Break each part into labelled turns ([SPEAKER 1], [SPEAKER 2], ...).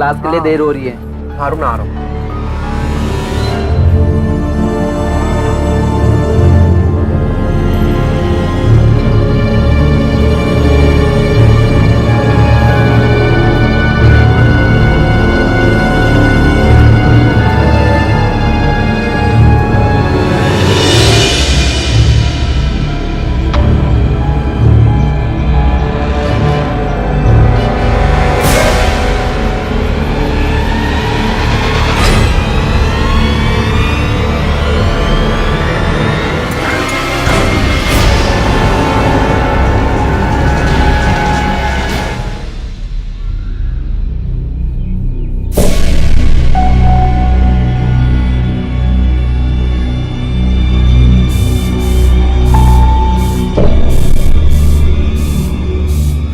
[SPEAKER 1] Class के लिए देर हो रही है।
[SPEAKER 2] आ रहा हूँ।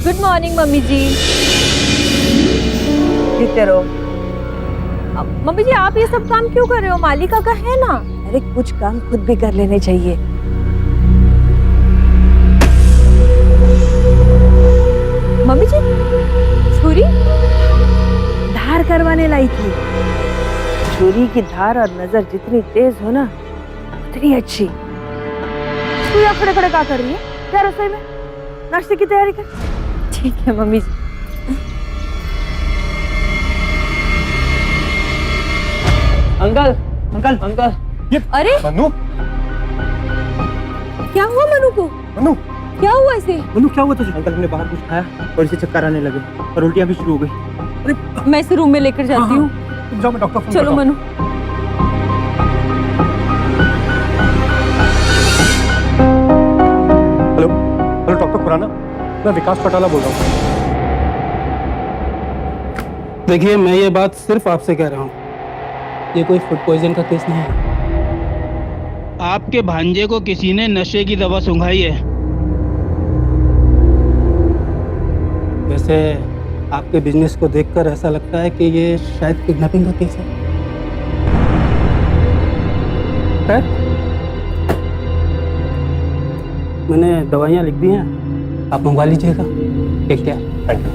[SPEAKER 3] गुड मॉर्निंग मम्मी जी।
[SPEAKER 4] जीते रहो।
[SPEAKER 3] मम्मी जी आप ये सब काम क्यों कर रहे हो? मालिका का है ना।
[SPEAKER 4] अरे कुछ काम खुद भी कर लेने चाहिए।
[SPEAKER 3] मम्मी जी छुरी
[SPEAKER 4] धार करवाने लाई थी। छुरी की धार और नजर जितनी तेज हो ना उतनी अच्छी।
[SPEAKER 3] तू यहाँ खड़े खड़े क्या कर रही है?
[SPEAKER 4] क्या रसोई में नाश्ते की तैयारी कर।
[SPEAKER 3] ठीक है मम्मी जी।
[SPEAKER 1] Uncle uncle uncle.
[SPEAKER 2] ये
[SPEAKER 3] अरे
[SPEAKER 2] मनु,
[SPEAKER 3] क्या हुआ मनु को?
[SPEAKER 2] मनु,
[SPEAKER 3] क्या हुआ इसे?
[SPEAKER 2] मनु क्या हुआ तुझे? अंकल हमने बाहर कुछ खाया और इसे चक्कर आने लगे और उल्टियां भी शुरू हो गई। अरे
[SPEAKER 3] मैं इसे रूम में लेकर जाती हूँ।
[SPEAKER 2] तुम जाओ, मैं डॉक्टर फोन
[SPEAKER 3] चलो
[SPEAKER 2] करता हूँ।
[SPEAKER 3] Manu.
[SPEAKER 2] Hello hello doctor Khurana, मैं विकास चौटाला बोल रहा हूँ।
[SPEAKER 5] देखिए मैं ये बात सिर्फ आपसे कह रहा हूँ, ये कोई फूड पॉइजन का केस नहीं है। आपके भांजे को किसी ने नशे की दवा सुंघाई है। वैसे आपके बिजनेस को देखकर ऐसा लगता है कि ये शायद किडनैपिंग का केस है। मैंने दवाइयाँ लिख दी हैं, आप मंगवा लीजिएगा। Take care.
[SPEAKER 2] Thank you.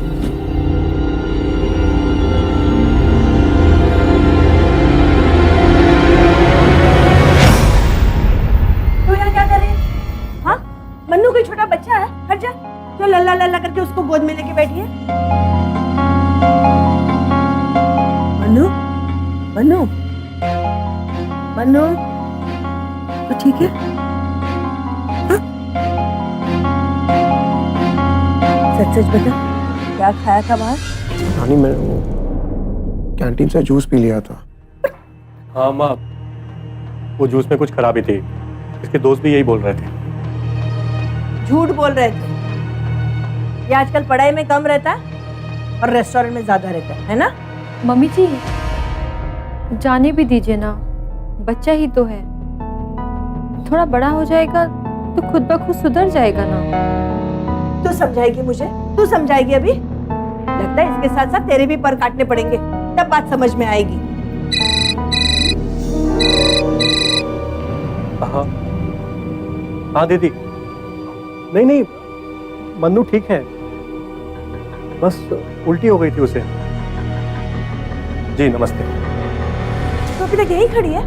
[SPEAKER 4] तू यहाँ क्या कर रही है? हाँ, मन्नू कोई छोटा बच्चा है? हट जा। जो लल्ला लल्ला करके उसको गोद में लेके बैठी है। मन्नू, मन्नू, मन्नू, तो ठीक है? हाँ? सच सच बता, क्या खाया था बाहर?
[SPEAKER 2] रानी, मैं वो कैंटीन से जूस पी लिया था। हाँ माँ, वो जूस में कुछ खराबी थी। इसके दोस्त भी यही बोल रहे थे।
[SPEAKER 4] झूठ बोल रहे थे। ये आजकल पढ़ाई में कम रहता है और रेस्टोरेंट में ज्यादा रहता है ना?
[SPEAKER 3] मम्मी जी जाने भी दीजिए ना, बच्चा ही तो है। थोड़ा बड़ा हो जाएगा तो खुद ब खुद सुधर जाएगा ना।
[SPEAKER 4] तू समझाएगी मुझे? तू समझाएगी अभी? लगता है इसके साथ साथ तेरे भी पर काटने पड़ेंगे, तब बात समझ में आएगी।
[SPEAKER 2] हाँ हाँ दीदी, नहीं नहीं, मन्नू ठीक है, बस उल्टी हो गई थी उसे। जी नमस्ते।
[SPEAKER 4] तो अभी तक यही खड़ी है?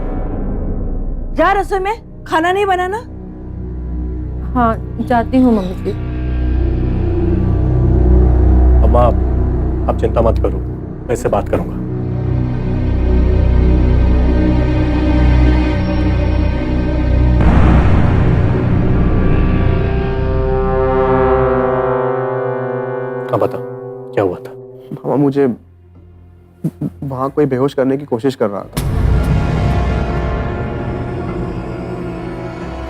[SPEAKER 4] जा रसोई में, खाना नहीं बनाना?
[SPEAKER 3] हाँ जाती हूँ मम्मी जी।
[SPEAKER 2] अम्मा आप चिंता मत करो, मैं इससे बात करूंगा। अब बता क्या हुआ था?
[SPEAKER 6] मामा मुझे वहां कोई बेहोश करने की कोशिश कर रहा था।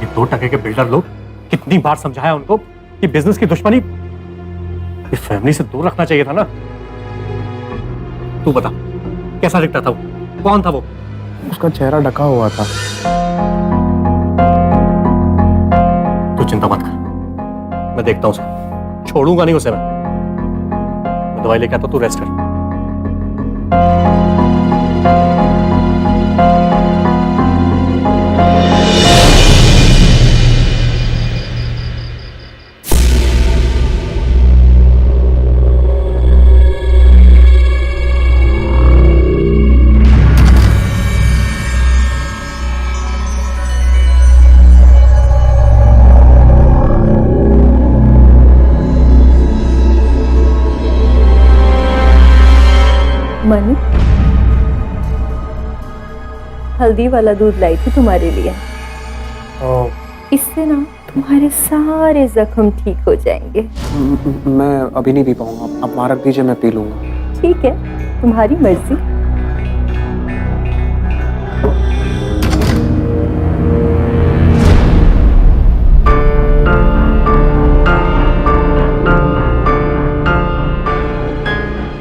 [SPEAKER 2] ये 2 टके के बिल्डर लोग, कितनी बार समझाया उनको कि बिजनेस की दुश्मनी ये फैमिली से दूर रखना चाहिए था ना। तू बता कैसा दिखता था वो? कौन था वो?
[SPEAKER 6] उसका चेहरा ढका हुआ था।
[SPEAKER 2] तू चिंता मत कर, मैं देखता हूं उसे, छोड़ूंगा नहीं उसे। मैं दवाई लेके आता, तू रेस्ट कर।
[SPEAKER 3] हल्दी वाला दूध लाई थी तुम्हारे लिए। इससे ना तुम्हारे सारे जख्म ठीक हो जाएंगे।
[SPEAKER 6] मैं अभी नहीं पी पाऊंगा, आप वहाँ रख दीजिए, मैं पी लूंगा।
[SPEAKER 3] ठीक है, तुम्हारी मर्जी।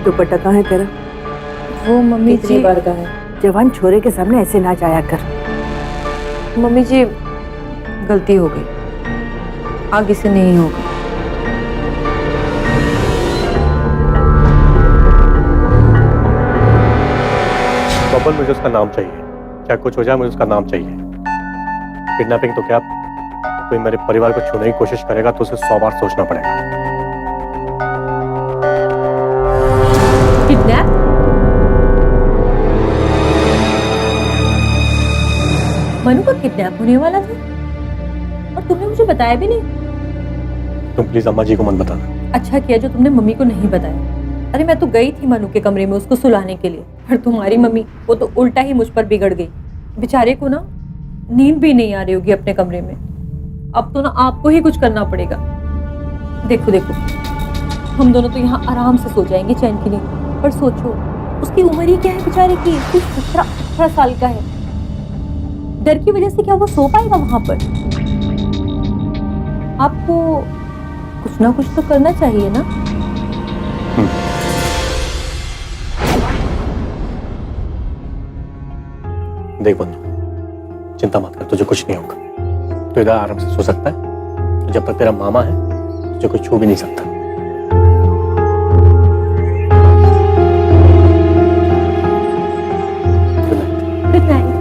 [SPEAKER 4] दुपट्टा कहाँ है तेरा?
[SPEAKER 3] वो मम्मी जी,
[SPEAKER 4] बार का है? जवान छोरे के सामने ऐसे ना जाया कर।
[SPEAKER 3] मम्मी जी गलती हो गई, आगे से नहीं होगा।
[SPEAKER 2] बबल, मुझे उसका नाम चाहिए, चाहे कुछ हो जाए मुझे उसका नाम चाहिए। किडनैपिंग तो क्या, कोई मेरे परिवार को छूने की कोशिश करेगा तो उसे 100 बार सोचना पड़ेगा।
[SPEAKER 3] किडनैप? मनु का किडनैप होने वाला था और तुमने मुझे बताया भी नहीं।
[SPEAKER 2] तुम प्लीज अम्मा जी को मत बताना।
[SPEAKER 3] अच्छा किया जो तुमने मम्मी को नहीं बताया। अरे मैं तो गई थी मनु के कमरे में उसको सुलाने के लिए, पर तुम्हारी मम्मी वो तो उल्टा ही मुझ पर बिगड़ गई। बेचारे को ना नींद भी नहीं आ रही होगी अपने कमरे में। अब तो ना आपको ही कुछ करना पड़ेगा। देखो देखो, हम दोनों तो यहाँ आराम से सो जाएंगे चैन की नींद, पर सोचो उसकी उम्र ही क्या है बेचारे की, 17-18 साल का है। डर की वजह से क्या वो सो पाएगा वहां पर? आपको कुछ ना कुछ तो करना चाहिए ना।
[SPEAKER 2] देख बंधु, चिंता मत कर, तुझे कुछ नहीं होगा। तू इधर आराम से सो सकता है। जब तक तेरा मामा है तुझे कोई छू भी नहीं सकता।
[SPEAKER 3] Good night.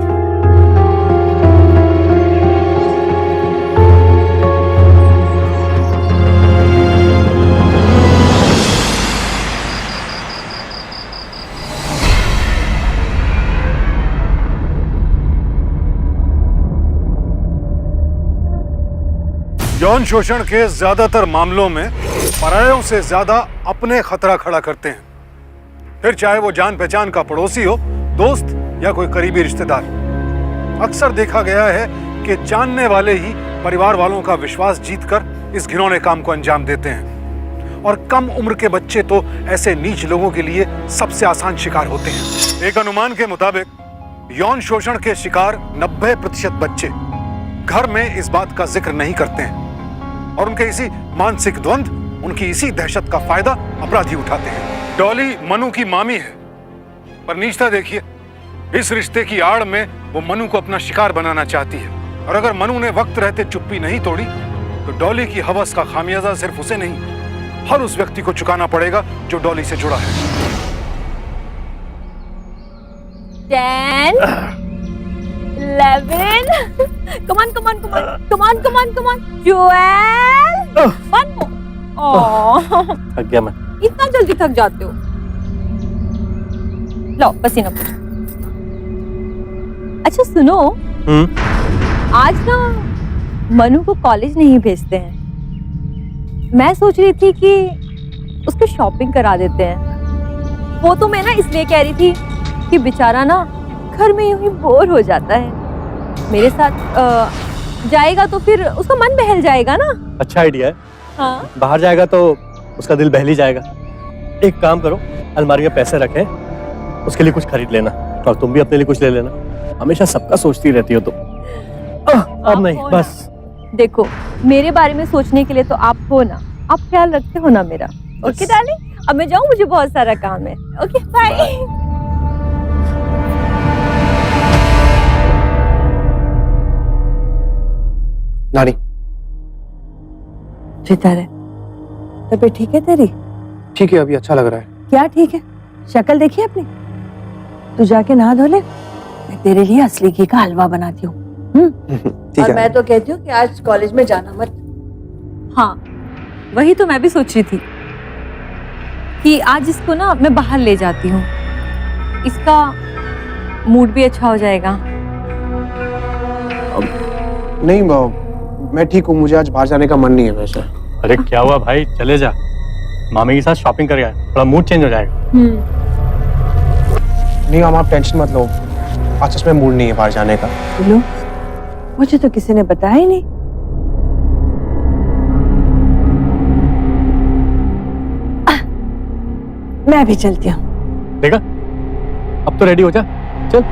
[SPEAKER 7] यौन शोषण के ज्यादातर मामलों में परायों से ज्यादा अपने खतरा खड़ा करते हैं, फिर चाहे वो जान पहचान का पड़ोसी हो, दोस्त या कोई करीबी रिश्तेदार। अक्सर देखा गया है कि जानने वाले ही परिवार वालों का विश्वास जीतकर इस घिनौने काम को अंजाम देते हैं, और कम उम्र के बच्चे तो ऐसे नीच लोगों के लिए सबसे आसान शिकार होते हैं। एक अनुमान के मुताबिक यौन शोषण के शिकार 90% बच्चे घर में इस बात का जिक्र नहीं करते हैं, और उनके इसी मानसिक द्वंद, उनकी इसी दहशत का फायदा अपराधी उठाते हैं। डॉली मनु की मामी है, पर नीचता देखिए, इस रिश्ते की आड़ में वो मनु को अपना शिकार बनाना चाहती है। और अगर मनु ने वक्त रहते चुप्पी नहीं तोड़ी तो डॉली की हवस का खामियाजा सिर्फ उसे नहीं, हर उस व्यक्ति को चुकाना पड़ेगा जो डॉली से जुड़ा है।
[SPEAKER 3] 10, 11, come on, come on, come on, come on, come on, come on, 12, one more. Oh,
[SPEAKER 2] थक गया मैं।
[SPEAKER 3] इतना जल्दी थक जाते हो? लो पसीना पूछो। अच्छा सुनो, आज ना मनु को कॉलेज नहीं भेजते हैं। मैं सोच रही थी कि उसको शॉपिंग करा देते हैं। वो तो मैं ना इसलिए कह रही थी कि बेचारा ना घर में यूं ही बोर हो जाता है। मेरे साथ जाएगा तो फिर उसका मन बहल जाएगा ना।
[SPEAKER 2] अच्छा आइडिया है।
[SPEAKER 3] हाँ?
[SPEAKER 2] बाहर जाएगा तो उसका दिल बहल ही जाएगा। एक काम करो, अलमारी में पैसे रखे, उसके लिए कुछ खरीद लेना, और तुम भी अपने लिए कुछ ले लेना। हमेशा सबका सोचती रहती हो तुम। अब नहीं, बस।
[SPEAKER 3] देखो, मेरे बारे में सोचने के लिए तो आप हो ना, आप ख्याल रखते हो ना मेरा। ओके डार्लिंग, अब मैं जाऊँ, मुझे बहुत सारा काम है। Okay bye.
[SPEAKER 6] नानी,
[SPEAKER 4] सितारे, तबीयत ठीक है तेरी?
[SPEAKER 6] ठीक है, अभी अच्छा लग रहा है।
[SPEAKER 4] क्या ठीक है? शक्ल देखी अपनी? तू जाके नहा धो ले, मैं तेरे लिए असली घी का हलवा बनाती हूँ।
[SPEAKER 6] ठीक
[SPEAKER 4] और
[SPEAKER 6] है।
[SPEAKER 4] मैं तो कहती हूँ कि आज कॉलेज में जाना मत।
[SPEAKER 3] हाँ, वही तो मैं भी सोच रही थी कि आज इसको ना मैं बाहर ले जाती हूँ, इसका मूड भी अच्छा हो जाएगा।
[SPEAKER 6] नहीं, मैं ठीक हूँ, मुझे आज बाहर जाने का मन नहीं है वैसे।
[SPEAKER 2] अरे क्या हुआ भाई, चले जा, मामी के साथ शॉपिंग कर आए, थोड़ा मूड चेंज हो जाएगा।
[SPEAKER 6] नहीं मामा, आप टेंशन मत लो, आज सच में मूड नहीं है बाहर जाने का।
[SPEAKER 4] लो, मुझे तो किसी ने बताया ही नहीं। मैं भी चलती हूँ।
[SPEAKER 2] देखा, अब तो रेडी हो जा, चल।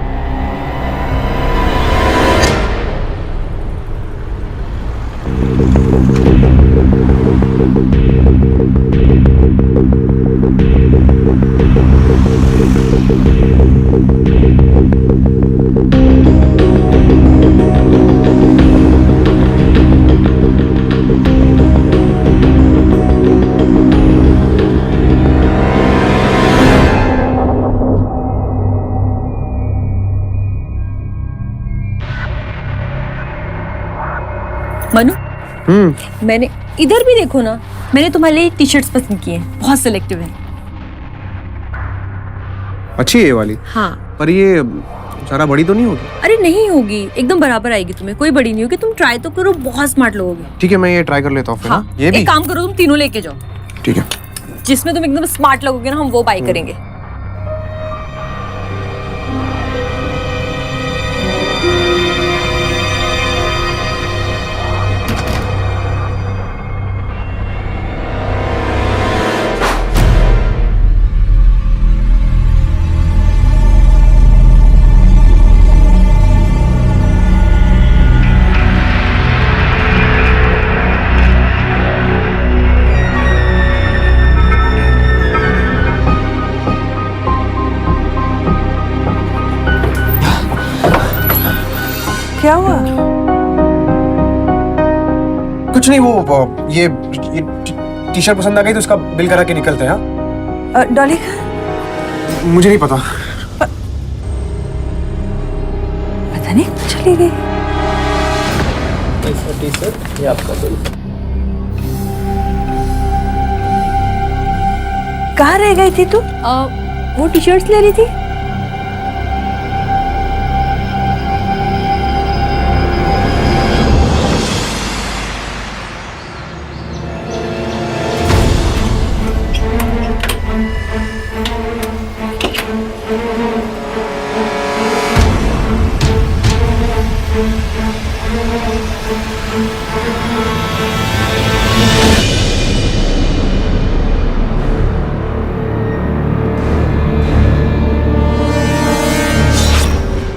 [SPEAKER 3] मनु, मैंने इधर भी देखो ना, मैंने तुम्हारे लिए टी शर्ट्स पसंद की हैं, बहुत सिलेक्टिव है।
[SPEAKER 6] अच्छी है ये वाली।
[SPEAKER 3] हाँ,
[SPEAKER 6] पर ये ज़्यादा बड़ी तो नहीं होगी?
[SPEAKER 3] अरे नहीं होगी, एकदम बराबर आएगी तुम्हें, कोई बड़ी नहीं होगी। तुम ट्राई तो करो, बहुत स्मार्ट लोगे।
[SPEAKER 6] ठीक है, मैं ये ट्राई कर लेता हूँ फिर।
[SPEAKER 3] हाँ,
[SPEAKER 6] ये भी?
[SPEAKER 3] एक काम करो, तुम तीनों लेके जाओ।
[SPEAKER 6] ठीक है।
[SPEAKER 3] जिसमें तुम एकदम स्मार्ट लगोगे ना, हम वो बाय करेंगे।
[SPEAKER 4] क्या हुआ?
[SPEAKER 6] कुछ नहीं, वो ये टी शर्ट पसंद आ गई तो उसका बिल करा के निकलते हैं। हाँ,
[SPEAKER 4] डॉली,
[SPEAKER 6] मुझे नहीं पता।
[SPEAKER 4] पता नहीं चली गई।
[SPEAKER 1] टी शर्ट, ये आपका बिल।
[SPEAKER 4] कहाँ रह गई थी तू?
[SPEAKER 3] वो टी शर्ट्स ले रही थी।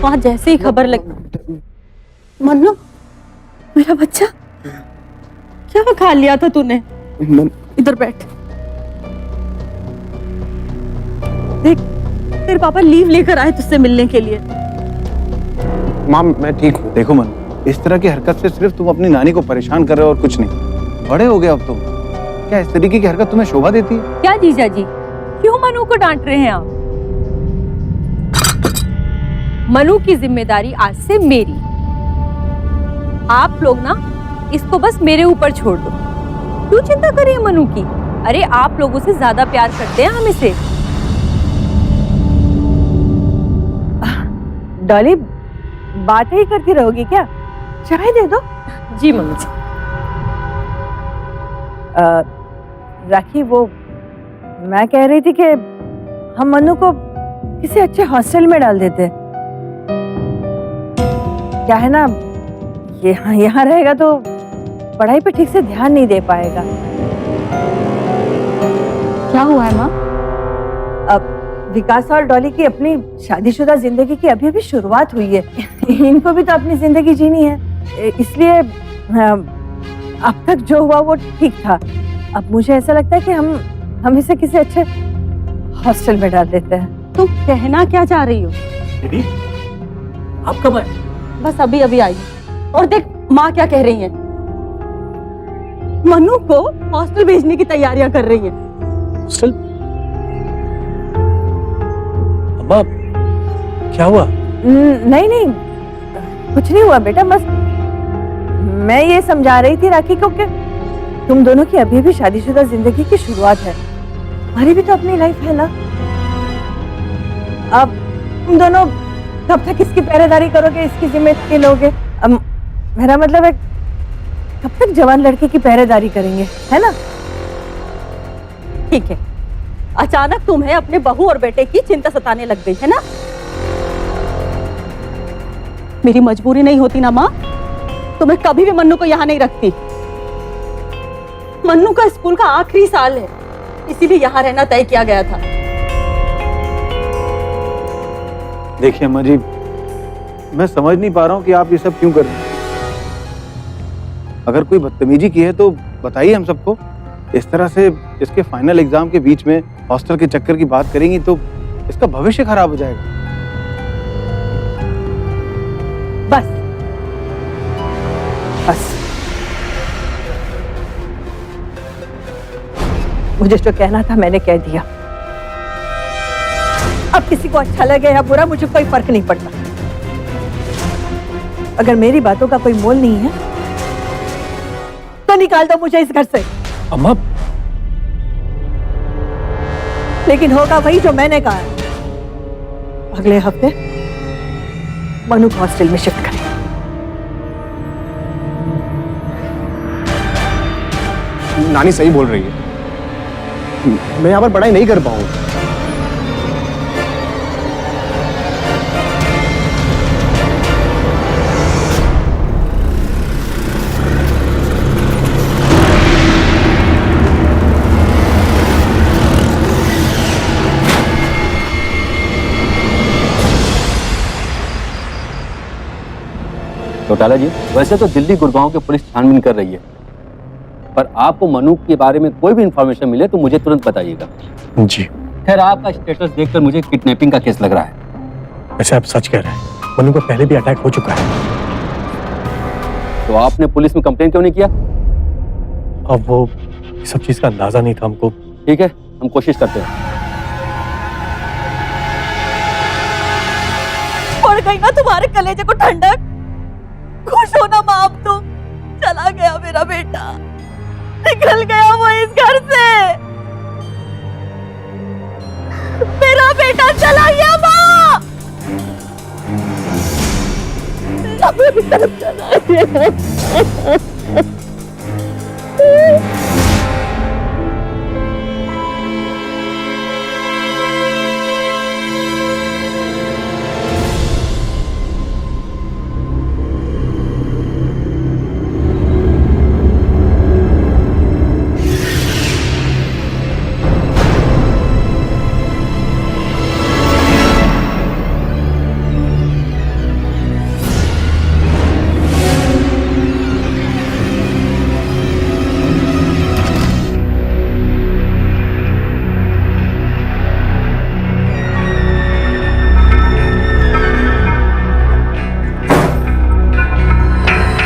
[SPEAKER 3] वहां जैसे ही खबर लगी, मन्नू, मेरा बच्चा, क्या खा लिया था तूने? इधर बैठ, देख तेरे पापा लीव लेकर आए तुझसे मिलने के लिए।
[SPEAKER 6] माँ, मैं ठीक हूँ।
[SPEAKER 8] देखो मन, इस तरह की हरकत से सिर्फ तुम अपनी नानी को परेशान कर रहे हो और कुछ नहीं। बड़े हो गए अब तुम। क्या इस तरीके की हरकत तुम्हें शोभा देती है?
[SPEAKER 3] क्या जीजा जी, क्यों मनु को डांट रहे हैं आप? मनु की जिम्मेदारी आज से मेरी। आप लोग ना इसको बस मेरे ऊपर छोड़ दो। क्यों चिंता करिए मनु की? अरे आप लोगों से ज्यादा प्यार करते हैं हम इसे।
[SPEAKER 4] डॉली, बात ही करती रहोगी क्या? चाय दे दो।
[SPEAKER 3] जी मम्मी जी।
[SPEAKER 4] राखी, वो मैं कह रही थी कि हम मनु को किसी अच्छे हॉस्टल में डाल देते। क्या है ना, यहाँ रहेगा तो पढ़ाई पे ठीक से ध्यान नहीं दे पाएगा।
[SPEAKER 3] क्या हुआ है माँ?
[SPEAKER 4] अब विकास और डॉली की अपनी शादीशुदा जिंदगी की अभी अभी शुरुआत हुई है। इनको भी तो अपनी जिंदगी जीनी है, इसलिए अब तक जो हुआ वो ठीक था। अब मुझे ऐसा लगता है कि हम इसे किसी अच्छे हॉस्टल में डाल देते हैं।
[SPEAKER 3] तुम कहना क्या चाह रही हो?
[SPEAKER 2] दीदी, आप कब आए?
[SPEAKER 3] बस अभी अभी आई। और देख माँ क्या कह रही है, मनु को हॉस्टल भेजने की तैयारियां कर रही है।
[SPEAKER 2] हॉस्टल? अम्मा, क्या हुआ?
[SPEAKER 4] नहीं नहीं, कुछ नहीं हुआ बेटा, बस मैं ये समझा रही थी राखी को कि तुम दोनों की अभी भी शादीशुदा जिंदगी की शुरुआत है। हमारी भी तो अपनी लाइफ है ना। अब तुम दोनों कब तक इसकी पहरेदारी करोगे, इसकी जिम्मेदारी लोगे? अब मेरा मतलब है कब तक जवान लड़के की पहरेदारी करेंगे, है ना?
[SPEAKER 3] ठीक है, अचानक तुम्हें अपने बहू और बेटे की चिंता सताने लग गई है ना?
[SPEAKER 9] मेरी मजबूरी नहीं होती ना माँ, तो मैं कभी भी मन्नू को यहाँ नहीं रखती। मन्नू का स्कूल का आखिरी साल है, इसीलिए यहाँ रहना तय किया गया था।
[SPEAKER 8] देखिए अम्मा जी, मैं समझ नहीं पा रहा हूँ कि आप ये सब क्यों कर रहे हैं। अगर कोई बदतमीजी की है तो बताइए हम सबको। इस तरह से इसके फाइनल एग्जाम के बीच में हॉस्टल के चक्कर की बात करेंगी तो इसका भविष्य खराब हो जाएगा।
[SPEAKER 4] बस बस, मुझे जो कहना था मैंने कह दिया। अब किसी को अच्छा लगे या बुरा, मुझे कोई फर्क नहीं पड़ता। अगर मेरी बातों का कोई मोल नहीं है तो निकाल दो मुझे इस घर से।
[SPEAKER 2] अम्मा,
[SPEAKER 4] लेकिन होगा वही जो मैंने कहा है। अगले हफ्ते मनु को हॉस्टल में शिफ्ट करें।
[SPEAKER 6] नानी सही बोल रही है, मैं यहाँ पर पढ़ाई नहीं कर पाऊंगा।
[SPEAKER 10] चौटाला जी, वैसे तो दिल्ली गुड़गांव की पुलिस छानबीन कर रही है, पर आपको मनु के बारे में कोई भी इंफॉर्मेशन मिले तो मुझे तुरंत बताइएगा।
[SPEAKER 2] जी।
[SPEAKER 10] खैर, आपका स्टेटस देखकर मुझे किडनैपिंग का केस लग रहा है।
[SPEAKER 2] वैसे आप सच कह रहे हैं, मनु को पहले भी अटैक हो चुका है।
[SPEAKER 10] तो आपने पुलिस में कंप्लेन क्यों नहीं किया?
[SPEAKER 2] अब वो सब चीज का अंदाजा नहीं था हमको।
[SPEAKER 10] ठीक है, हम कोशिश करते हैं।
[SPEAKER 9] पड़ गई ना तुम्हारे कलेजे को ठंडक। खुश हो ना माँ, अब तो चला गया मेरा बेटा, निकल गया वो इस घर से। मेरा बेटा चला गया माँ, मेरा बेटा चला गया।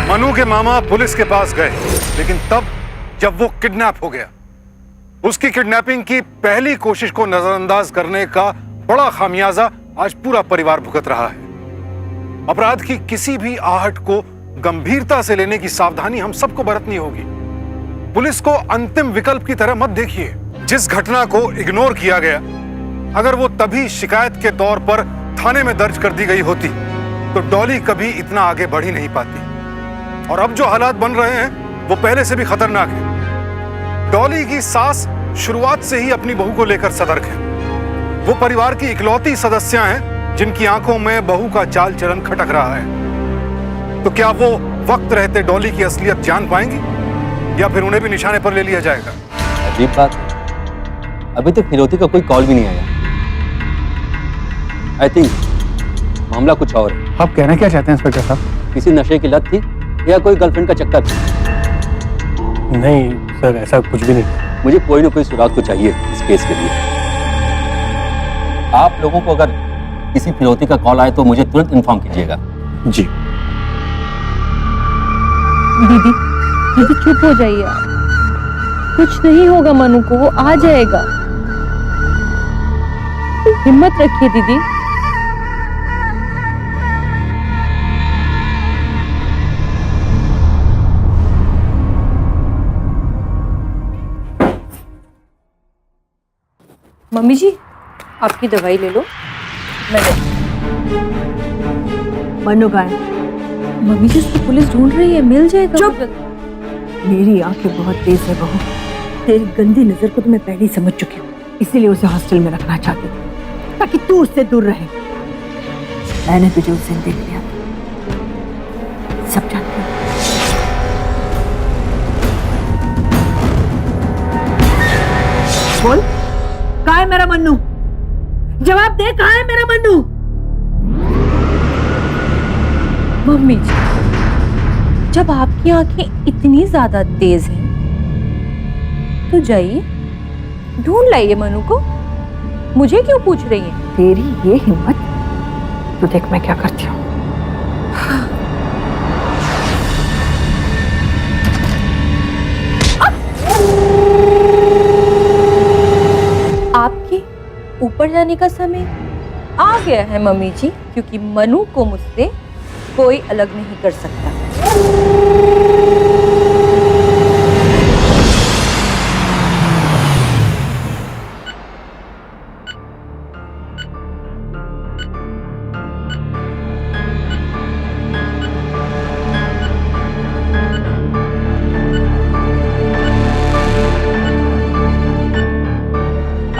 [SPEAKER 7] मनु के मामा पुलिस के पास गए, लेकिन तब जब वो किडनैप हो गया। उसकी किडनैपिंग की पहली कोशिश को नजरअंदाज करने का बड़ा खामियाजा आज पूरा परिवार भुगत रहा है। अपराध की किसी भी आहट को गंभीरता से लेने की सावधानी हम सबको बरतनी होगी। पुलिस को अंतिम विकल्प की तरह मत देखिए। जिस घटना को इग्नोर किया गया, अगर वो तभी शिकायत के तौर पर थाने में दर्ज कर दी गई होती तो डॉली कभी इतना आगे बढ़ ही नहीं पाती। और अब जो हालात बन रहे हैं वो पहले से भी खतरनाक है। डॉली की सास शुरुआत से ही अपनी बहू को लेकर सतर्क है। वो परिवार की इकलौती सदस्य हैं जिनकी आंखों में बहू का चाल चलन खटक रहा है। तो क्या वो वक्त रहते डॉली की असलियत जान पाएंगी या फिर उन्हें भी निशाने पर ले लिया जाएगा?
[SPEAKER 10] अजीब बात, अभी तक फिरौती का कोई कॉल भी नहीं आया। आई थिंक मामला कुछ और है।
[SPEAKER 8] आप कहना क्या चाहते हैं इंस्पेक्टर साहब?
[SPEAKER 10] किसी नशे की लत थी या कोई गर्लफ्रेंड का चक्कर था?
[SPEAKER 2] नहीं सर, ऐसा कुछ भी नहीं।
[SPEAKER 10] मुझे कोई ना कोई सुराग तो चाहिए इस केस के लिए। आप लोगों को अगर किसी फिरौती का कॉल आए तो मुझे तुरंत इन्फॉर्म कीजिएगा।
[SPEAKER 2] जी।
[SPEAKER 3] दीदी, दीदी चुप हो जाइए आप। कुछ नहीं होगा मनु को, वो आ जाएगा। हिम्मत रखिए दीदी। मम्मी जी, आपकी दवाई ले लो।
[SPEAKER 4] मनु कहाँ है?
[SPEAKER 3] मम्मी जी, उसको पुलिस ढूंढ रही है, मिल जाएगा।
[SPEAKER 4] चुप! मेरी आंखें बहुत तेज है बहू। तेरी गंदी नजर को तो मैं पहले ही समझ चुकी हूँ, इसीलिए उसे हॉस्टल में रखना चाहती थी ताकि तू उससे दूर रहे। मैंने तुझे उस दिन देख लिया, सब जानती हूँ। बोल, कहाँ है मेरा मन्नू? जवाब दे, कहाँ है मेरा मन्नू?
[SPEAKER 3] मम्मी जी, जब आपकी आंखें इतनी ज्यादा तेज हैं तो जाइए ढूंढ लाइए मनु को। मुझे क्यों पूछ रही हैं?
[SPEAKER 4] तेरी ये हिम्मत, तो देख मैं क्या करती हूँ।
[SPEAKER 3] आपके ऊपर जाने का समय आ गया है मम्मी जी, क्योंकि मनु को मुझसे कोई अलग नहीं कर सकता।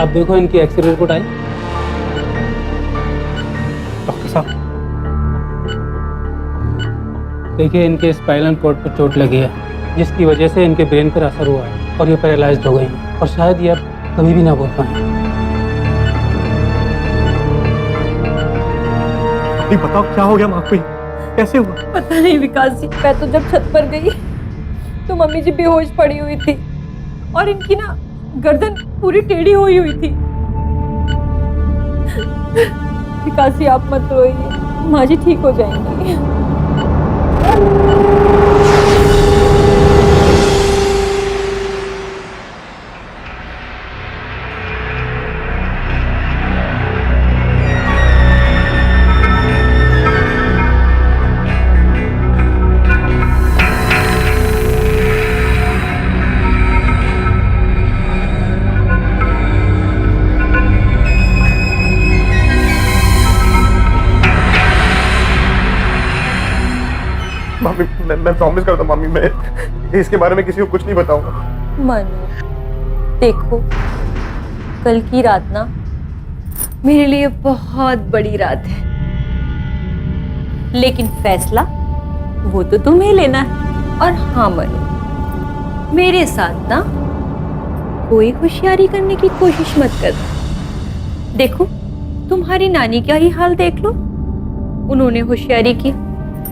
[SPEAKER 5] अब देखो इनकी एक्सरे रिपोर्ट आई।
[SPEAKER 2] डॉक्टर साहब,
[SPEAKER 5] देखिए इनके स्पाइनल कॉर्ड पर चोट लगी है, जिसकी वजह से इनके ब्रेन पर असर हुआ है और ये पैरालाइज्ड हो गई हैं और शायद ये अब कभी भी ना बोल पाए।
[SPEAKER 2] नहीं बताओ क्या हो गया माँ को, कैसे हुआ?
[SPEAKER 3] पता नहीं विकास जी, मैं तो जब छत पर गई तो मम्मी जी बेहोश पड़ी हुई थी और इनकी ना गर्दन पूरी टेढ़ी हुई थी। विकास जी आप मत रोइए, माँ जी ठीक हो जाएंगी।
[SPEAKER 6] मामी, मैं प्रॉमिस करता हूँ मामी, मैं इसके बारे में किसी को कुछ नहीं बताऊंगा।
[SPEAKER 3] मनु, देखो कल की रात ना मेरे लिए बहुत बड़ी रात है, लेकिन फैसला वो तो तुम्हें लेना है। और हाँ मनु, मेरे साथ ना कोई होशियारी करने की कोशिश मत करना। देखो तुम्हारी नानी का ही हाल देख लो, उन्होंने होशियारी की,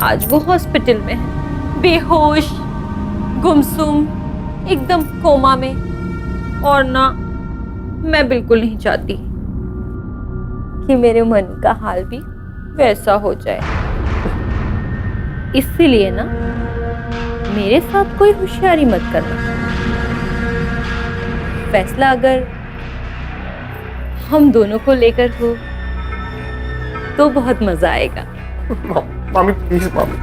[SPEAKER 3] आज वो हॉस्पिटल में है, बेहोश, गुमसुम, एकदम कोमा में। और ना मैं बिल्कुल नहीं चाहती कि मेरे मन का हाल भी वैसा हो जाए। इसलिए ना मेरे साथ कोई होशियारी मत करना। फैसला अगर हम दोनों को लेकर हो तो बहुत मजा आएगा।
[SPEAKER 6] मामी प्लीज मामी।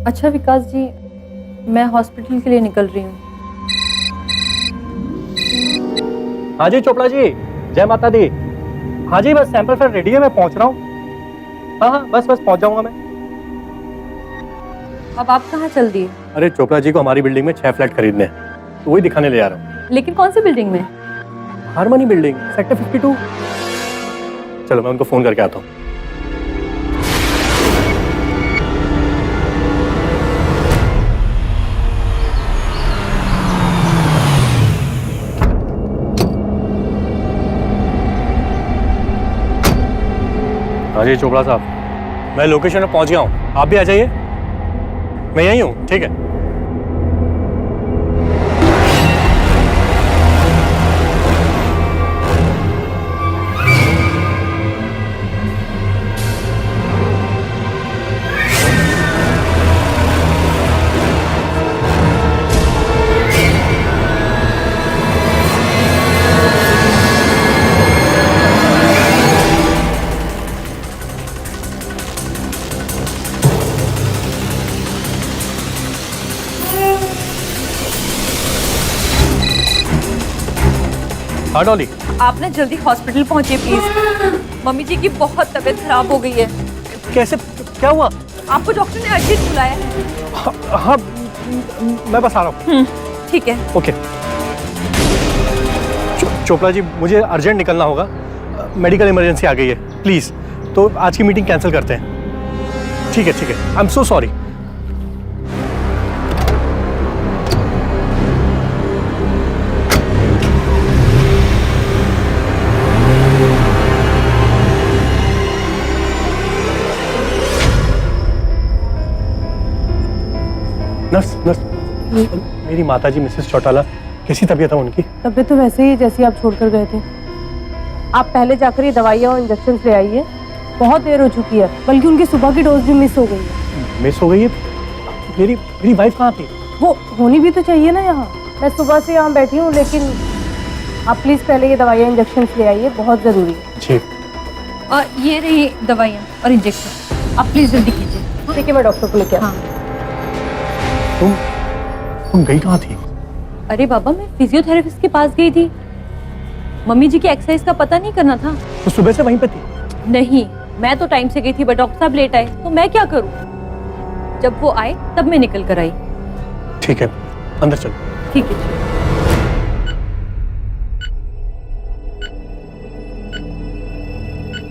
[SPEAKER 3] अच्छा विकास जी, मैं हॉस्पिटल के लिए निकल रही हूँ।
[SPEAKER 2] हाँ जी चोपड़ा जी, जय माता दी। हाँ जी बस सैंपल फिर रेडी है, मैं पहुंच रहा हूँ। हाँ बस पहुंच जाऊंगा मैं।
[SPEAKER 3] अब आप कहाँ चल दिए?
[SPEAKER 2] अरे चोपड़ा जी को हमारी बिल्डिंग में 6 फ्लैट खरीदने हैं, तो वही दिखाने ले जा रहा हूँ।
[SPEAKER 3] लेकिन कौन सी बिल्डिंग में?
[SPEAKER 2] Harmony building, sector 52। चलो मैं उनको फोन करके आता हूँ। हाँ जी चोपड़ा साहब, मैं लोकेशन में पहुंच गया हूँ, आप भी आ जाइए। मैं यहीं हूँ, ठीक है। हाँ डॉली,
[SPEAKER 3] आप ना जल्दी हॉस्पिटल पहुंचिए प्लीज। मम्मी जी की बहुत तबीयत खराब हो गई है।
[SPEAKER 2] कैसे, क्या हुआ?
[SPEAKER 3] आपको डॉक्टर ने अर्जेंट बुलाया है।
[SPEAKER 2] हाँ, मैं बस आ रहा हूँ।
[SPEAKER 3] ठीक है।
[SPEAKER 2] ओके। चोपड़ा जी, मुझे अर्जेंट निकलना होगा, मेडिकल इमरजेंसी आ गई है, प्लीज। तो आज की मीटिंग कैंसिल करते हैं। ठीक है, I am so sorry. Nurse, मेरी माताजी मिसेस चौटाला, कैसी तबीयत है उनकी?
[SPEAKER 4] तबीयत तो वैसे ही जैसी आप छोड़कर गए थे। आप पहले जाकर ये दवाइयाँ और इंजेक्शन ले आइए, बहुत देर हो चुकी है, बल्कि उनकी सुबह की डोज भी मिस हो गई है।
[SPEAKER 2] मिस हो गई है? मेरी वाइफ कहाँ थी?
[SPEAKER 4] वो होनी भी तो चाहिए ना यहाँ। मैं सुबह से यहाँ बैठी हूँ, लेकिन आप प्लीज पहले ये दवाइयाँ इंजेक्शन ले आइए, बहुत जरूरी है।
[SPEAKER 2] जी।
[SPEAKER 3] और ये रही दवाइयाँ और इंजेक्शन, आप प्लीज जल्दी कीजिए।
[SPEAKER 4] ठीक है, मैं डॉक्टर को लेकर।
[SPEAKER 3] हाँ।
[SPEAKER 2] तुम गई कहाँ थी?
[SPEAKER 3] अरे बाबा, मैं फिजियोथेरेपिस्ट के पास गई थी। मम्मी जी की एक्सरसाइज का पता नहीं करना था।
[SPEAKER 2] तो सुबह से वहीं पे थी?
[SPEAKER 3] नहीं, मैं तो टाइम से गई थी, बट डॉक्टर साहब लेट आए, तो मैं क्या करूं? जब वो आए तब मैं निकल कर आई।
[SPEAKER 2] ठीक है, अंदर चलो।
[SPEAKER 3] ठीक है।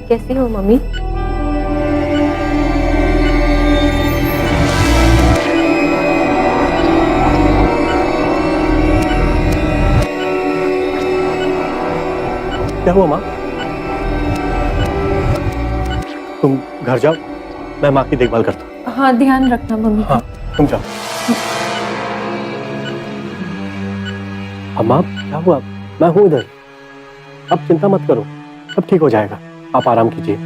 [SPEAKER 3] कैसी हो मम्मी?
[SPEAKER 2] क्या हुआ माँ? तुम घर जाओ, मैं माँ की देखभाल करता हूँ।
[SPEAKER 3] हाँ, ध्यान रखना मम्मी।
[SPEAKER 2] हाँ, तुम जाओ। अम्मा, क्या हुआ? मैं हूँ इधर, अब चिंता मत करो, सब ठीक हो जाएगा, आप आराम कीजिए।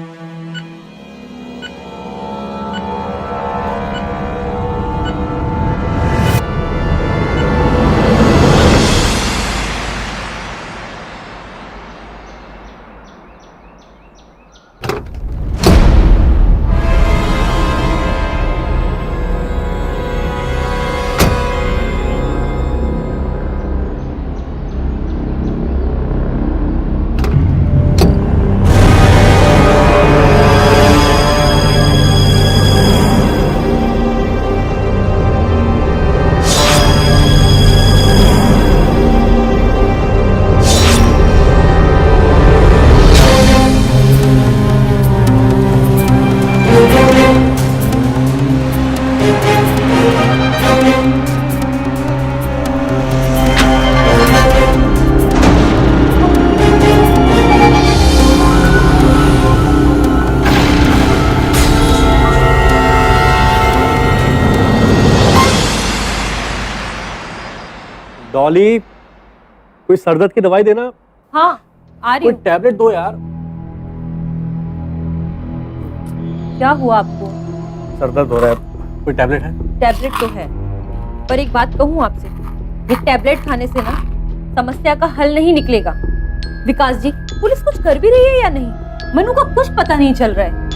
[SPEAKER 2] डॉली, कोई सर दर्द की दवाई देना।
[SPEAKER 3] हाँ, आ रही
[SPEAKER 2] कोई
[SPEAKER 3] हूँ।
[SPEAKER 2] टैबलेट दो यार।
[SPEAKER 3] क्या हुआ आपको?
[SPEAKER 2] सर दर्द हो रहा है, कोई टैबलेट है?
[SPEAKER 3] टैबलेट तो है, पर एक बात कहूँ आपसे, ये टैबलेट खाने से ना समस्या का हल नहीं निकलेगा। विकास जी, पुलिस कुछ कर भी रही है या नहीं? मनु का कुछ पता नहीं चल रहा है,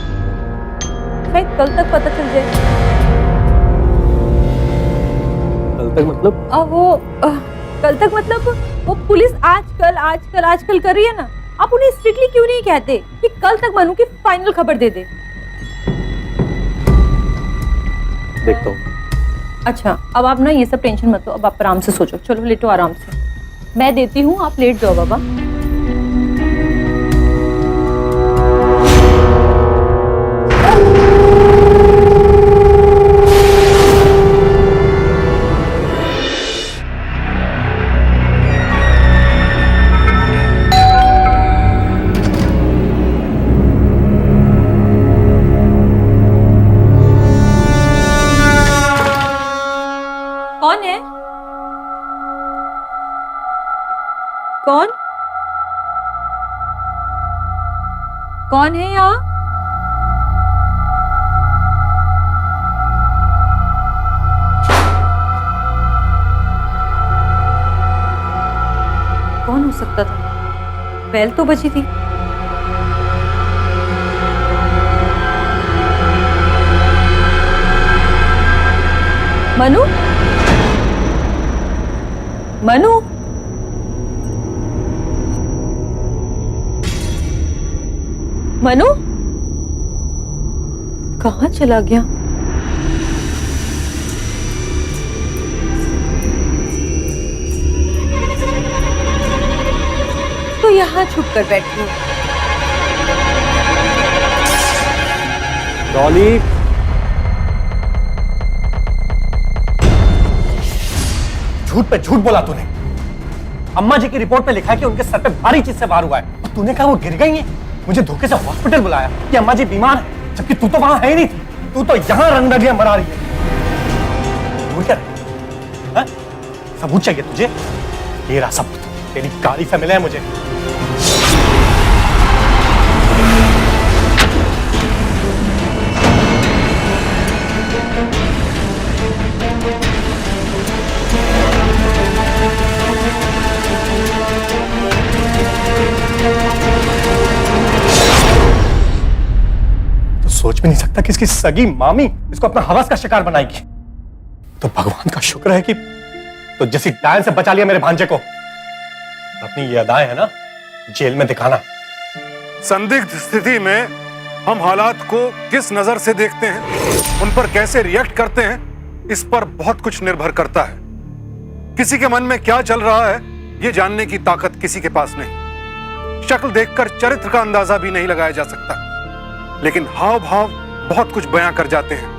[SPEAKER 3] शायद कल तक पता चल जाए।
[SPEAKER 2] कल तक मतलब?
[SPEAKER 3] कल तक मतलब वो पुलिस आजकल कर रही है ना। आप उन्हें स्ट्रिक्टली क्यों नहीं कहते कि कल तक मनु की फाइनल खबर दे दे?
[SPEAKER 2] देखता हूँ।
[SPEAKER 3] अच्छा, अब आप ना ये सब टेंशन मत लो, अब आप आराम से सोचो। चलो लेटो आराम से, मैं देती हूँ, आप लेट जाओ बाबा। कौन है? कौन? कौन है यहाँ? कौन हो सकता था? बेल तो बजी थी। मनु? मनु? मनु? कहाँ चला गया? यहाँ छुप कर बैठी हो।
[SPEAKER 2] डॉली, झूठ पे झूठ बोला तूने। अम्मा जी की रिपोर्ट पे लिखा है कि उनके सर पे भारी चीज से वार हुआ है, और तूने कहा वो गिर गई हैं। मुझे धोखे से हॉस्पिटल बुलाया कि अम्मा जी बीमार है, जबकि तू तो वहां है ही नहीं थी। तू तो यहां रंगदगियां मरा रही है। वो क्या है? सबूत चाहिए तुझे? ये रहा सबूत, तेरी गाड़ी से मिला है मुझे। सोच भी नहीं सकता कि इसकी सगी मामी इसको अपना हवस का शिकार बनाएगी। तो भगवान का शुक्र है कि तो जैसी डायन से बचा लिया मेरे भांजे को। अपनी ये अदाएं है ना, जेल में दिखाना।
[SPEAKER 7] संदिग्ध स्थिति में हम हालात को किस नजर से देखते हैं, उन पर कैसे रिएक्ट करते हैं, इस पर बहुत कुछ निर्भर करता है। किसी के मन में क्या चल रहा है, यह जानने की ताकत किसी के पास नहीं। शक्ल देखकर चरित्र का अंदाजा भी नहीं लगाया जा सकता, लेकिन हाव भाव बहुत कुछ बयां कर जाते हैं।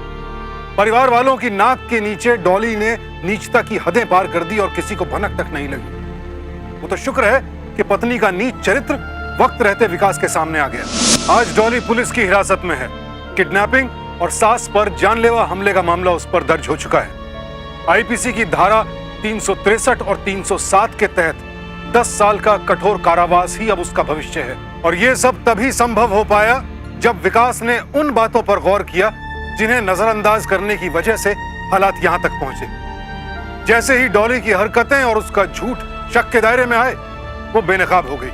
[SPEAKER 7] परिवार वालों की नाक के नीचे डॉली ने नीचता की हदें पार कर दी और किसी को भनक तक नहीं लगी। वो तो शुक्र है कि पत्नी का नीच चरित्र वक्त रहते विकास के सामने आ गया। आज डॉली पुलिस की हिरासत में है। किडनैपिंग और सास पर जानलेवा हमले का मामला उस पर दर्ज हो चुका है। आईपीसी की धारा 363 और 307 के तहत 10 साल का कठोर कारावास ही अब उसका भविष्य है। और यह सब तभी संभव हो पाया जब विकास ने उन बातों पर गौर किया जिन्हें नजरअंदाज करने की वजह से हालात यहां तक पहुंचे। जैसे ही डॉली की हरकतें और उसका झूठ शक के दायरे में आए, वो बेनकाब हो गई।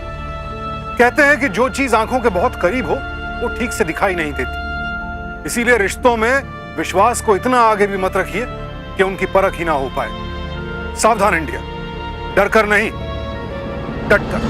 [SPEAKER 7] कहते हैं कि जो चीज आंखों के बहुत करीब हो, वो ठीक से दिखाई नहीं देती। इसीलिए रिश्तों में विश्वास को इतना आगे भी मत रखिए कि उनकी परख ही ना हो पाए। सावधान इंडिया, डर कर नहीं, डट कर।